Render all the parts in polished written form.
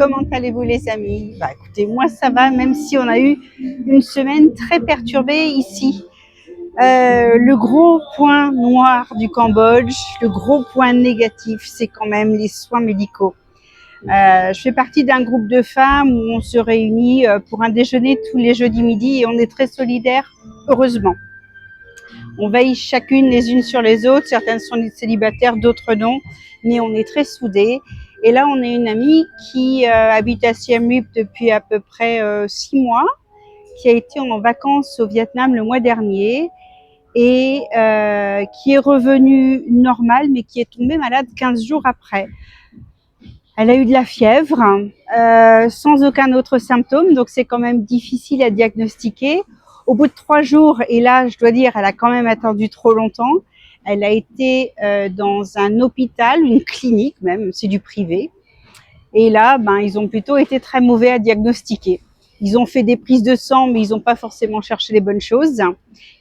comment allez-vous les amis? Bah écoutez, moi ça va, même si on a eu une semaine très perturbée ici. Le gros point noir du Cambodge, le gros point négatif, c'est quand même les soins médicaux. Je fais partie d'un groupe de femmes où on se réunit pour un déjeuner tous les jeudis midi et on est très solidaires, heureusement. On veille chacune les unes sur les autres, certaines sont célibataires, d'autres non, mais on est très soudées. Et là, on a une amie qui habite à Siem Reap depuis à peu près 6 mois, qui a été en vacances au Vietnam le mois dernier et qui est revenue normale, mais qui est tombée malade 15 jours après. Elle a eu de la fièvre, sans aucun autre symptôme, donc c'est quand même difficile à diagnostiquer. Au bout de 3 jours, et là, je dois dire, elle a quand même attendu trop longtemps. Elle a été dans un hôpital, une clinique même, c'est du privé. Et là, ils ont plutôt été très mauvais à diagnostiquer. Ils ont fait des prises de sang, mais ils n'ont pas forcément cherché les bonnes choses.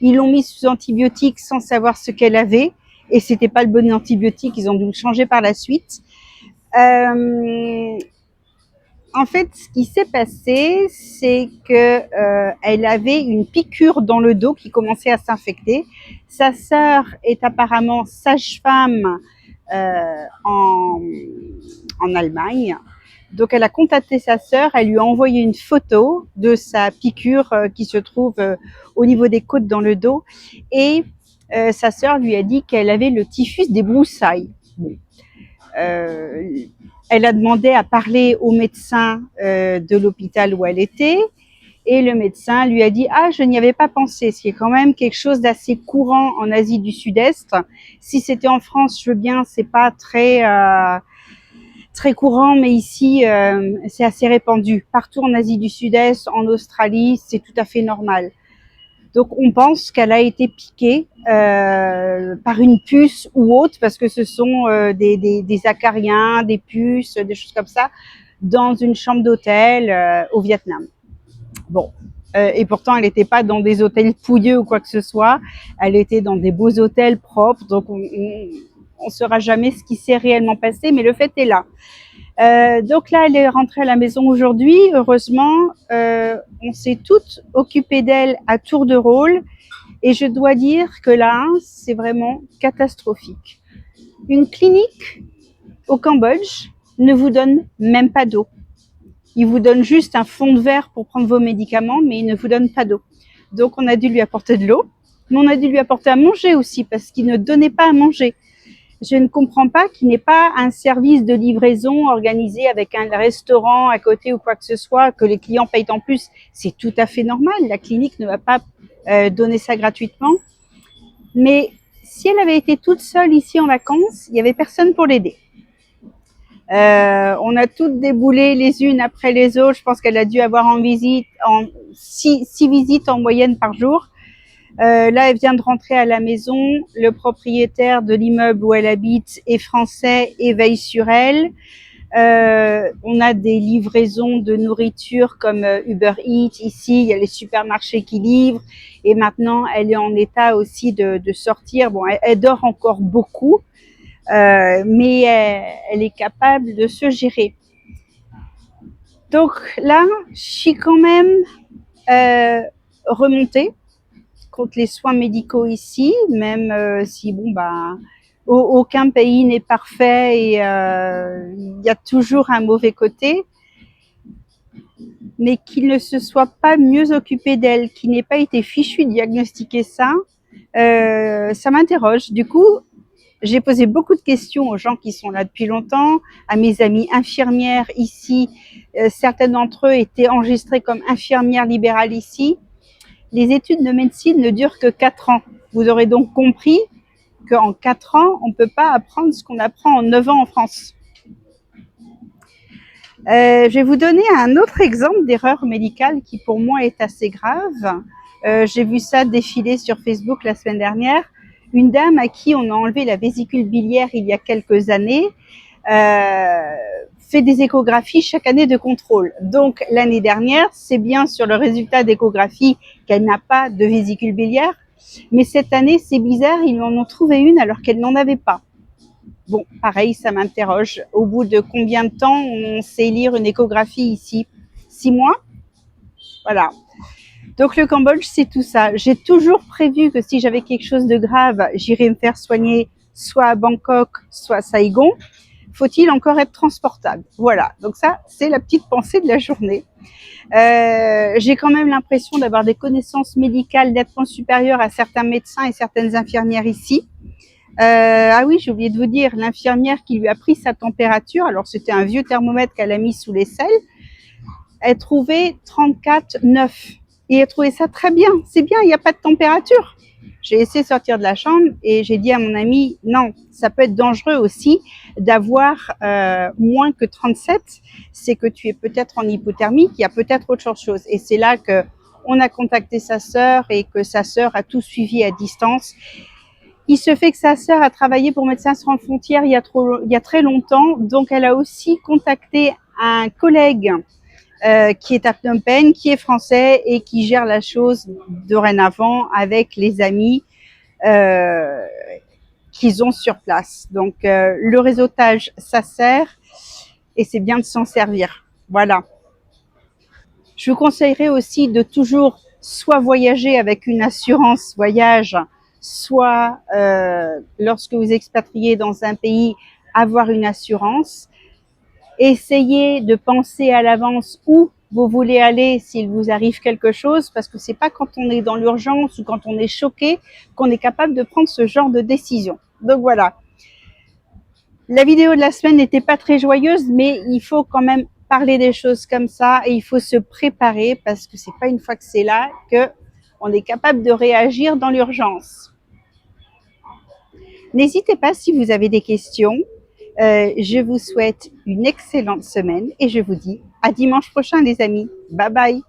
Ils l'ont mis sous antibiotiques sans savoir ce qu'elle avait, et c'était pas le bon antibiotique. Ils ont dû le changer par la suite. En fait, ce qui s'est passé, c'est que elle avait une piqûre dans le dos qui commençait à s'infecter. Sa sœur est apparemment sage-femme en Allemagne. Donc, elle a contacté sa sœur, elle lui a envoyé une photo de sa piqûre qui se trouve au niveau des côtes dans le dos. Et sa sœur lui a dit qu'elle avait le typhus des broussailles. Bon. Elle a demandé à parler au médecin de l'hôpital où elle était. Et le médecin lui a dit « Ah, je n'y avais pas pensé », ce qui est quand même quelque chose d'assez courant en Asie du Sud-Est. Si c'était en France, je veux bien, c'est pas très courant, mais ici, c'est assez répandu. Partout en Asie du Sud-Est, en Australie, c'est tout à fait normal. Donc, on pense qu'elle a été piquée par une puce ou autre, parce que ce sont des acariens, des puces, des choses comme ça, dans une chambre d'hôtel au Vietnam. Bon. Et pourtant, elle n'était pas dans des hôtels pouilleux ou quoi que ce soit. Elle était dans des beaux hôtels propres. Donc, on saura jamais ce qui s'est réellement passé, mais le fait est là. Donc là, elle est rentrée à la maison aujourd'hui. Heureusement, on s'est toutes occupées d'elle à tour de rôle. Et je dois dire que là, c'est vraiment catastrophique. Une clinique au Cambodge ne vous donne même pas d'eau. Il vous donne juste un fond de verre pour prendre vos médicaments, mais il ne vous donne pas d'eau. Donc, on a dû lui apporter de l'eau, mais on a dû lui apporter à manger aussi, parce qu'il ne donnait pas à manger. Je ne comprends pas qu'il n'y ait pas un service de livraison organisé avec un restaurant à côté ou quoi que ce soit, que les clients payent en plus. C'est tout à fait normal. La clinique ne va pas donner ça gratuitement. Mais si elle avait été toute seule ici en vacances, il n'y avait personne pour l'aider. On a toutes déboulé les unes après les autres. Je pense qu'elle a dû avoir en visite 6 visites en moyenne par jour. Là, elle vient de rentrer à la maison. Le propriétaire de l'immeuble où elle habite est français et veille sur elle. On a des livraisons de nourriture comme Uber Eats ici. Il y a les supermarchés qui livrent. Et maintenant, elle est en état aussi de sortir. Bon, elle dort encore beaucoup, mais elle est capable de se gérer. Donc là, je suis quand même remontée contre les soins médicaux ici, même si aucun pays n'est parfait et il y a toujours un mauvais côté, mais qu'il ne se soit pas mieux occupé d'elle, qu'il n'ait pas été fichu de diagnostiquer ça, ça m'interroge. Du coup, j'ai posé beaucoup de questions aux gens qui sont là depuis longtemps, à mes amies infirmières ici. Certaines d'entre eux étaient enregistrées comme infirmières libérales ici. Les études de médecine ne durent que 4 ans. Vous aurez donc compris qu'en 4 ans, on ne peut pas apprendre ce qu'on apprend en 9 ans en France. Je vais vous donner un autre exemple d'erreur médicale qui pour moi est assez grave. J'ai vu ça défiler sur Facebook la semaine dernière. Une dame à qui on a enlevé la vésicule biliaire il y a quelques années fait des échographies chaque année de contrôle. Donc l'année dernière, c'est bien sur le résultat d'échographie qu'elle n'a pas de vésicule biliaire, mais cette année, c'est bizarre, ils en ont trouvé une alors qu'elle n'en avait pas. Bon, pareil, ça m'interroge. Au bout de combien de temps on sait lire une échographie ici? 6 mois? Voilà. Donc le Cambodge, c'est tout ça. J'ai toujours prévu que si j'avais quelque chose de grave, j'irais me faire soigner soit à Bangkok, soit à Saigon. Faut-il encore être transportable? Voilà, donc ça, c'est la petite pensée de la journée. J'ai quand même l'impression d'avoir des connaissances médicales nettement supérieures à certains médecins et certaines infirmières ici. Ah oui, j'ai oublié de vous dire, l'infirmière qui lui a pris sa température, alors c'était un vieux thermomètre qu'elle a mis sous l'aisselle, elle trouvait 34,9. Et elle trouvait ça très bien. C'est bien, il n'y a pas de température. J'ai essayé de sortir de la chambre et j'ai dit à mon ami, non, ça peut être dangereux aussi d'avoir moins que 37. C'est que tu es peut-être en hypothermie, qu'il y a peut-être autre chose. Et c'est là que on a contacté sa sœur et que sa sœur a tout suivi à distance. Il se fait que sa sœur a travaillé pour Médecins sans frontières il y a très longtemps, donc elle a aussi contacté un collègue qui est à Phnom Penh, qui est français et qui gère la chose dorénavant avec les amis qu'ils ont sur place. Donc le réseautage, ça sert et c'est bien de s'en servir. Voilà. Je vous conseillerais aussi de toujours soit voyager avec une assurance voyage, soit lorsque vous expatriez dans un pays, avoir une assurance. Essayez de penser à l'avance où vous voulez aller s'il vous arrive quelque chose, parce que c'est pas quand on est dans l'urgence ou quand on est choqué qu'on est capable de prendre ce genre de décision. Donc voilà. La vidéo de la semaine n'était pas très joyeuse, mais il faut quand même parler des choses comme ça et il faut se préparer parce que c'est pas une fois que c'est là que on est capable de réagir dans l'urgence. N'hésitez pas si vous avez des questions. Je vous souhaite une excellente semaine et je vous dis à dimanche prochain les amis. Bye bye.